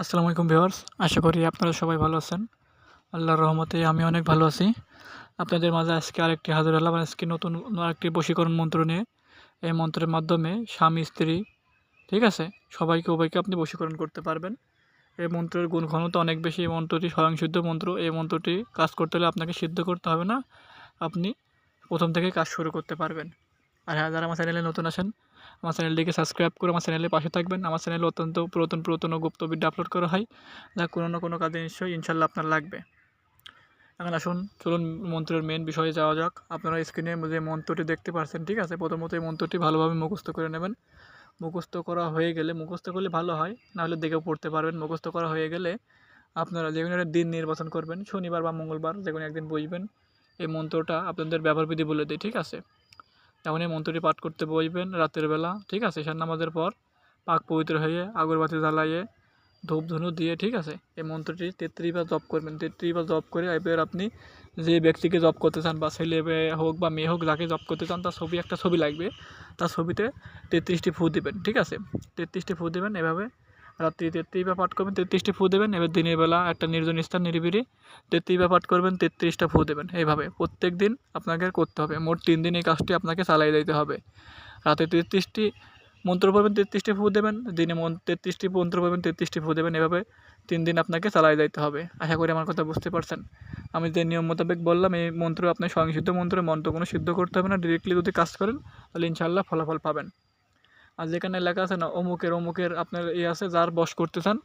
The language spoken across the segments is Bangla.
আসসালামু আলাইকুম ভিউয়ার্স, আশা করি আপনারা সবাই ভালো আছেন। আল্লাহর রহমতে আমি অনেক ভালো আছি। আপনাদের মাঝে আজকে আরেকটি হাজির হলাম, আজকে নতুন আরেকটি বশীকরণ মন্ত্র নিয়ে। এই মন্ত্রের মাধ্যমে স্বামী স্ত্রী, ঠিক আছে, সবাইকে উভয়কে আপনি বশীকরণ করতে পারবেন। এই মন্ত্রের গুণ ক্ষমতা অনেক বেশি। এই মন্ত্রটি স্বয়ংসিদ্ধ মন্ত্র। এই মন্ত্রটি কাজ করতে হলে আপনাকে সিদ্ধ করতে হবে না, আপনি প্রথম থেকে কাজ শুরু করতে পারবেন। আর হ্যাঁ, যারা আমার চ্যানেলে নতুন আসেন, আমার চ্যানেলটিকে সাবস্ক্রাইব করে আমার চ্যানেলের পাশে থাকবেন। আমার চ্যানেলে অত্যন্ত পুরাতন ও গুপ্ত বিদ্যা আপলোড করা হয়, যা কোনো না কোনো কাজে নিশ্চয়ই ইনশাল্লাহ আপনার লাগবে। এখন আসুন, চলুন মন্ত্রের মেন বিষয়ে যাওয়া যাক। আপনারা স্ক্রিনে যে মন্ত্রটি দেখতে পাচ্ছেন, ঠিক আছে, প্রথমত এই মন্ত্রটি ভালোভাবে মুখস্থ করে নেবেন। মুখস্থ করা হয়ে গেলে, মুখস্থ করলে ভালো হয়, নাহলে দেখেও পড়তে পারবেন। মুখস্থ করা হয়ে গেলে আপনারা যে কোনো একটা দিন নির্বাচন করবেন, শনিবার বা মঙ্গলবার, যে কোনো একদিন বসবেন। এই মন্ত্রটা আপনাদের ব্যবহারবিধি বলে দিই, ঠিক আছে। এখন এই মন্ত্রটি পাঠ করতে বসবেন রাতের বেলা, ঠিক আছে, ঈশান নামাজের পর পাক পবিত্র হয়ে আগরবাতি জ্বালাইয়ে ধূপ ধুনু দিয়ে, ঠিক আছে, এই মন্ত্রটি 33 বার জপ করবেন। 33 বার জপ করে এবার আপনি যে ব্যক্তিকে জপ করতে চান, বা ছেলে হোক বা মেয়ে হোক, যাকে জপ করতে চান তার একটা ছবি লাগবে। তার ছবিতে 33টি ফু দিবেন, ঠিক আছে। 33টি ফু দিবেন এভাবে। রাত্রি 33 বার পাঠ করবেন, 33টি ফু দেবেন। এবার দিনের বেলা একটা নির্জন স্থান নিরিবিলি 33 বার পাঠ করবেন, 33টা ফু দেবেন। এইভাবে প্রত্যেক দিন আপনাকে করতে হবে। মোট 3 দিন এই কাজটি আপনাকে চালিয়ে দিতে হবে। রাতে 33টি মন্ত্র পড়বেন, 33টি ফু দেবেন। দিনে 33টি মন্ত্র পড়বেন, 33টি ফু দেবেন। এভাবে 3 দিন আপনাকে চালিয়ে দিতে হবে। আশা করি আমার কথা বুঝতে পারছেন। আমি যে নিয়ম মোতাবেক বললাম, এই মন্ত্র আপনার স্বয়ংসিদ্ধ মন্ত্র, মন্ত্র কোনো সিদ্ধ করতে হবে না। ডিরেক্টলি যদি কাজ করেন তাহলে ইনশাআল্লাহ ফলাফল পাবেন। আর যেখানে লেখা আছে না অমুকের আপনার আছে, যার বশ করতে চান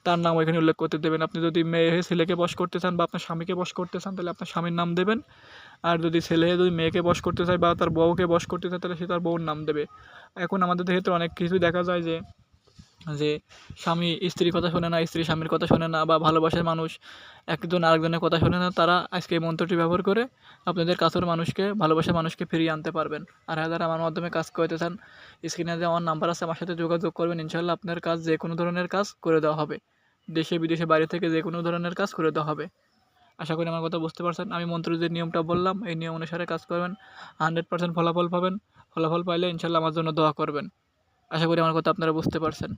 তার নাম ওইখানে উল্লেখ করতে দেবেন। আপনি যদি মেয়ে হয়ে ছেলেকে বশ করতে চান বা আপনার স্বামীকে বশ করতে চান, তাহলে আপনার স্বামীর নাম দেবেন। আর যদি ছেলে যদি মেয়েকে বশ করতে চায় বা তার বউকে বশ করতে চায়, তাহলে সে তার বউর নাম দেবে। এখন আমাদের ক্ষেত্রে অনেক কিছুই দেখা যায় যে যে স্বামী স্ত্রীর কথা শোনে না, স্ত্রী স্বামীর কথা শোনে না, বা ভালোবাসার মানুষ একজন আরেকজনের কথা শোনে না। তারা আজকে এই মন্ত্রটি ব্যবহার করে আপনাদের কাছের মানুষকে, ভালোবাসার মানুষকে ফিরিয়ে আনতে পারবেন। আর যারা আমার মাধ্যমে কাজ করতে চান, স্ক্রিনে যে আমার নাম্বার আছে, আমার সাথে যোগাযোগ করবেন। ইনশাল্লাহ আপনার কাজ, যে কোনো ধরনের কাজ করে দেওয়া হবে। দেশে বিদেশে বাইরে থেকে যে কোনো ধরনের কাজ করে দেওয়া হবে। আশা করি আমার কথা বুঝতে পারছেন। আমি মন্ত্রের যে নিয়মটা বললাম, এই নিয়ম অনুসারে কাজ করবেন, 100% ফলাফল পাবেন। ফলাফল পাইলে ইনশাল্লাহ আমার জন্য দোয়া করবেন। আশা করি আমার কথা আপনারা বুঝতে পারছেন।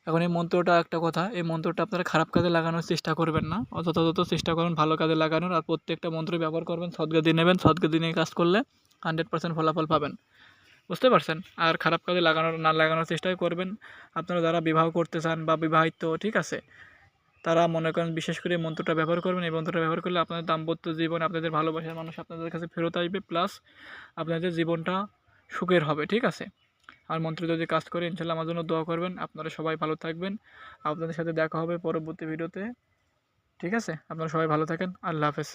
এখন এই মন্ত্রটা একটা কথা, এই মন্ত্রটা আপনারা খারাপ কাজে লাগানোর চেষ্টা করবেন না, যথাযথ চেষ্টা করুন ভালো কাজে লাগানোর। আর প্রত্যেকটা মন্ত্র ব্যবহার করবেন, সদগা দিয়ে নেবেন। সদগা দিয়ে কাজ করলে 100% ফলাফল পাবেন। বুঝতে পারছেন। আর খারাপ কাজে লাগানোর চেষ্টাই করবেন। আপনারা যারা বিবাহ করতে চান বা বিবাহিত, ঠিক আছে, তারা মনে করেন বিশেষ করে এই মন্ত্রটা ব্যবহার করবেন। এই মন্ত্রটা ব্যবহার করলে আপনাদের দাম্পত্য জীবন, আপনাদের ভালোবাসার মানুষ আপনাদের কাছে ফেরত আসবে, প্লাস আপনাদের জীবনটা সুখের হবে, ঠিক আছে। আর মন্ত্র যদি কাজ করে ইনশাল্লাহ আমার জন্য দোয়া করবেন। আপনারা সবাই ভালো থাকবেন। আপনাদের সাথে দেখা হবে পরবর্তী ভিডিওতে, ঠিক আছে। আপনারা সবাই ভালো থাকেন। আল্লাহ হাফেজ।